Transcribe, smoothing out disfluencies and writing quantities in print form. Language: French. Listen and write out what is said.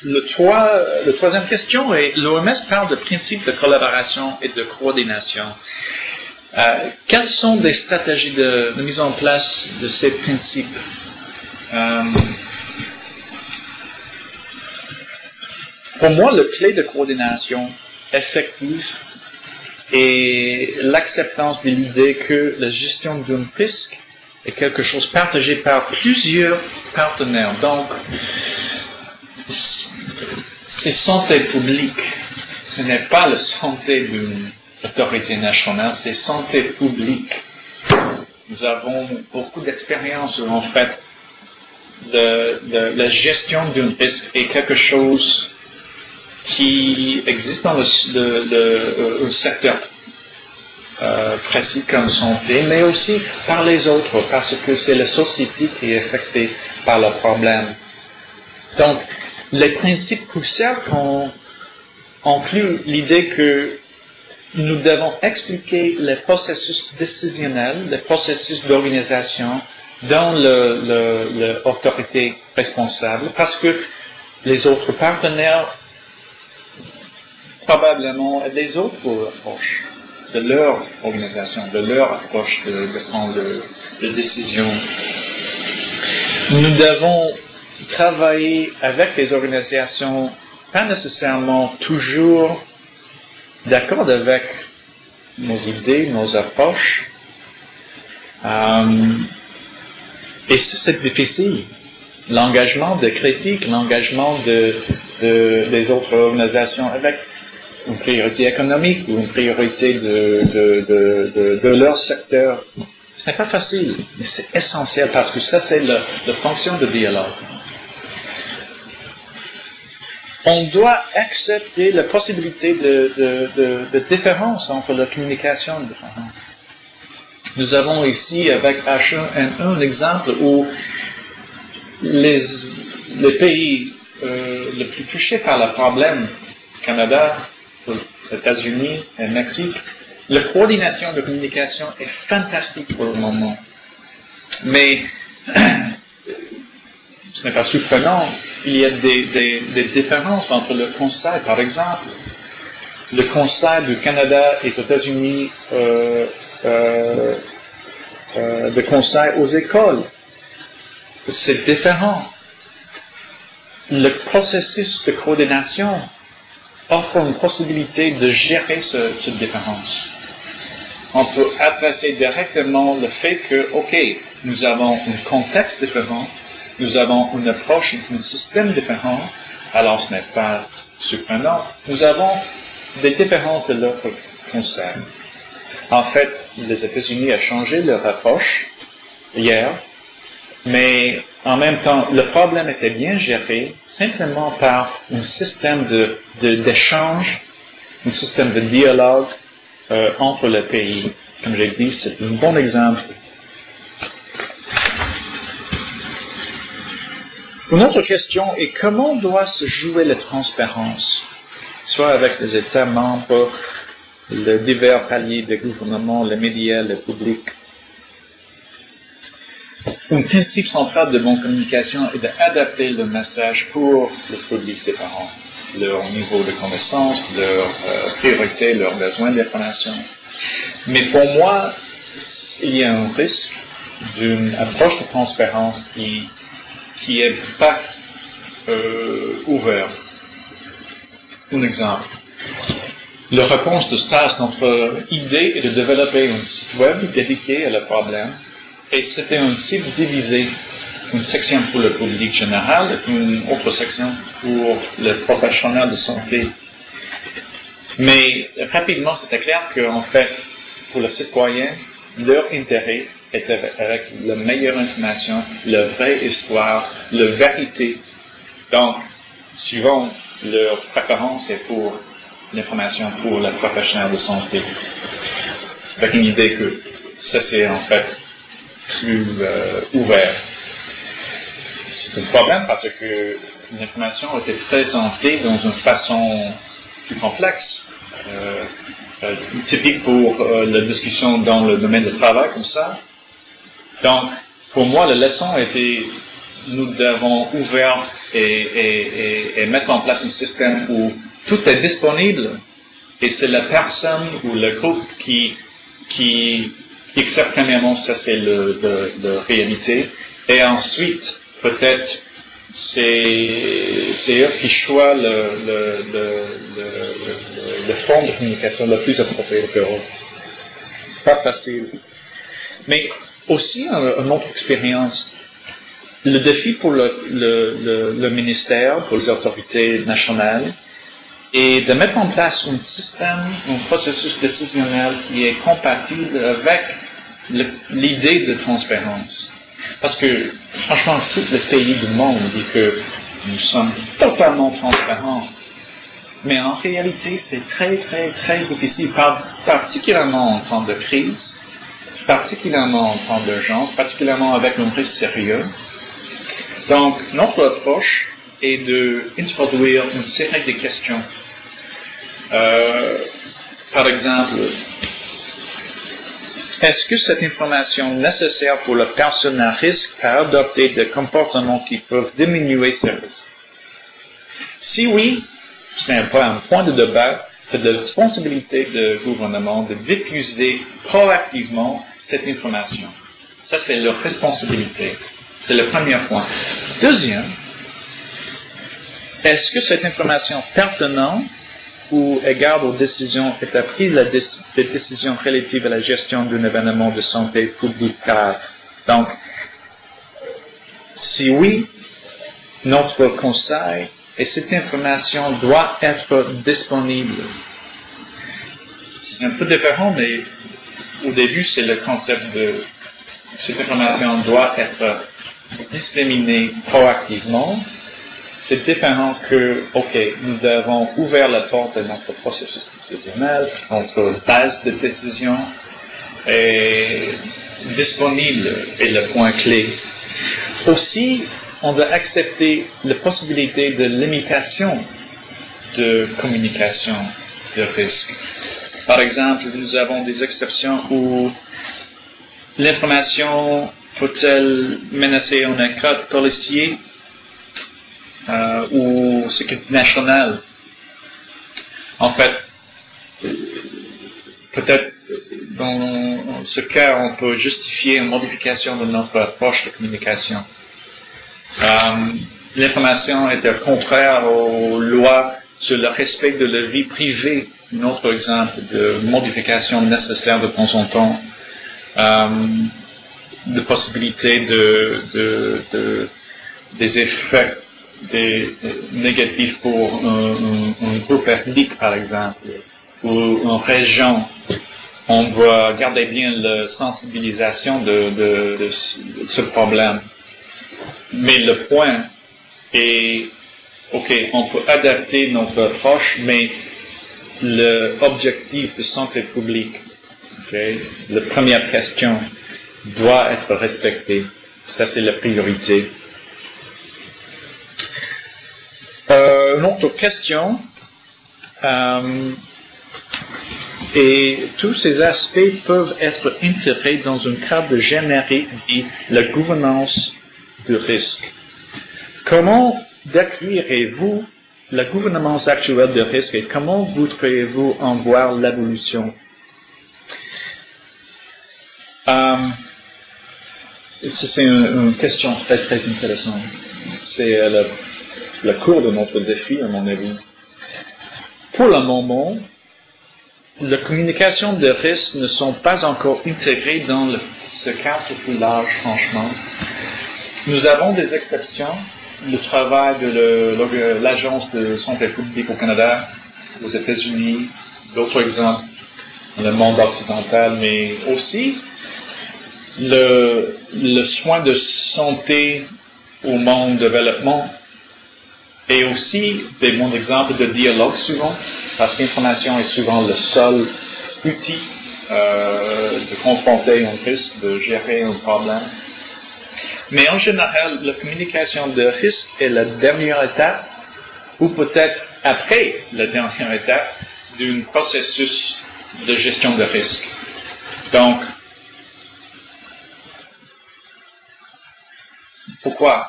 le troisième question est, l'OMS parle de principes de collaboration et de coordination. Quelles sont les stratégies de mise en place de ces principes? Pour moi, le clé de coordination effective est l'acceptance de l'idée que la gestion d'un risque est quelque chose partagé par plusieurs partenaires. Donc, c'est santé publique. Ce n'est pas la santé d'une autorité nationale, c'est santé publique. Nous avons beaucoup d'expérience où, en fait, la gestion d'un risque est quelque chose qui existe dans le secteur précis comme santé, mais aussi par les autres, parce que c'est la société qui est affectée par le problème. Donc, les principes cruciaux incluent l'idée que nous devons expliquer les processus décisionnels, les processus d'organisation dans l'autorité responsable, parce que les autres partenaires probablement des autres approches de leur organisation, de leur approche de prendre de décisions. Nous devons travailler avec les organisations, pas nécessairement toujours d'accord avec nos idées, nos approches. Et c'est difficile. L'engagement de critiques, l'engagement des autres organisations avec une priorité économique ou une priorité de leur secteur. Ce n'est pas facile, mais c'est essentiel parce que ça, c'est la fonction de dialogue. On doit accepter la possibilité de différence entre la communication. Nous avons ici, avec H1N1, un exemple où les pays les plus touchés par le problème, Canada, États-Unis et Mexique, la coordination de communication est fantastique pour le moment. Mais ce n'est pas surprenant. Il y a des différences entre le Conseil, par exemple. Le Conseil du Canada et des États-Unis, le Conseil aux écoles, c'est différent. Le processus de coordination offre une possibilité de gérer cette différence. On peut adresser directement le fait que, OK, nous avons un contexte différent, nous avons une approche, un système différent, alors ce n'est pas surprenant. Nous avons des différences de l'autre conseil. En fait, les États-Unis ont changé leur approche hier, mais en même temps, le problème était bien géré simplement par un système d'échange, un système de dialogue entre les pays. Comme j'ai dit, c'est un bon exemple. Une autre question est comment doit se jouer la transparence, soit avec les États membres, les divers paliers de gouvernement, les médias, le public. Un principe central de bonne communication est d'adapter le message pour le public différent, leur niveau de connaissance, leurs priorités, leurs besoins d'information. Mais pour moi, il y a un risque d'une approche de transparence qui est pas ouverte. Un exemple. La réponse de Stas, notre idée est de développer un site web dédié à le problème. Et c'était un site divisé, une section pour le public général et une autre section pour les professionnels de santé. Mais rapidement, c'était clair qu'en fait, pour les citoyens, leur intérêt était avec la meilleure information, la vraie histoire, la vérité. Donc, suivant leur préférence est pour l'information pour les professionnels de santé. Avec une idée que ça, c'est en fait plus ouvert. C'est un problème parce que l'information a été présentée dans une façon plus complexe, typique pour la discussion dans le domaine du travail comme ça. Donc, pour moi, la leçon a été nous devons ouvrir et mettre en place un système où tout est disponible et c'est la personne ou le groupe qui accepte premièrement ça c'est le réalité et ensuite peut-être c'est eux qui choisissent le fond de communication le plus approprié pour eux. Pas facile. Mais aussi une autre expérience. Le défi pour le ministère, pour les autorités nationales, est de mettre en place un système, un processus décisionnel qui est compatible avec l'idée de transparence. Parce que, franchement, tous les pays du monde disent que nous sommes totalement transparents. Mais en réalité, c'est très, très, très difficile, particulièrement en temps de crise, particulièrement en temps d'urgence, particulièrement avec un risque sérieux. Donc, notre approche est d'introduire une série de questions. Par exemple, est-ce que cette information nécessaire pour la personne à risque à adopter des comportements qui peuvent diminuer ce risque? Si oui, ce n'est pas un point de débat, c'est de la responsabilité du gouvernement de diffuser proactivement cette information. Ça, c'est leur responsabilité. C'est le premier point. Deuxième, est-ce que cette information pertinente ou égale aux décisions établies des décisions relatives à la gestion d'un événement de santé publique grave? Donc, si oui, notre conseil et cette information doit être disponible. C'est un peu différent, mais au début, c'est le concept de cette information doit être disséminée proactivement. C'est différent que, OK, nous devons ouvrir la porte de notre processus décisionnel, notre base de décision est disponible est le point clé. Aussi, on doit accepter la possibilité de limitation de communication de risque. Par exemple, nous avons des exceptions où l'information peut-elle menacer un enquête policier ou sécurité nationale. En fait, peut-être dans ce cas, on peut justifier une modification de notre approche de communication. L'information est contraire aux lois sur le respect de la vie privée. Un autre exemple de modification nécessaire de temps en temps. De possibilités des effets négatifs pour un groupe ethnique, par exemple, ou une région. On doit garder bien la sensibilisation de ce problème. Mais le point est, OK, on peut adapter notre approche, mais l'objectif de santé publique, okay, la première question, doit être respecté. Ça, c'est la priorité. Une autre question. Et tous ces aspects peuvent être intégrés dans un cadre générique de la gouvernance du risque. Comment décrirez-vous la gouvernance actuelle du risque et comment voudriez-vous en voir l'évolution? C'est une question très, très intéressante. C'est le cours de notre défi, à mon avis. Pour le moment, les communications de risque ne sont pas encore intégrées dans ce cadre plus large, franchement. Nous avons des exceptions. Le travail de l'Agence de santé publique au Canada, aux États-Unis, d'autres exemples dans le monde occidental, mais aussi le soin de santé au monde développement et aussi des bons exemples de dialogue souvent, parce que l'information est souvent le seul outil de confronter un risque, de gérer un problème. Mais en général, la communication de risque est la dernière étape, ou peut-être après la dernière étape d'un processus de gestion de risque. Donc, pourquoi?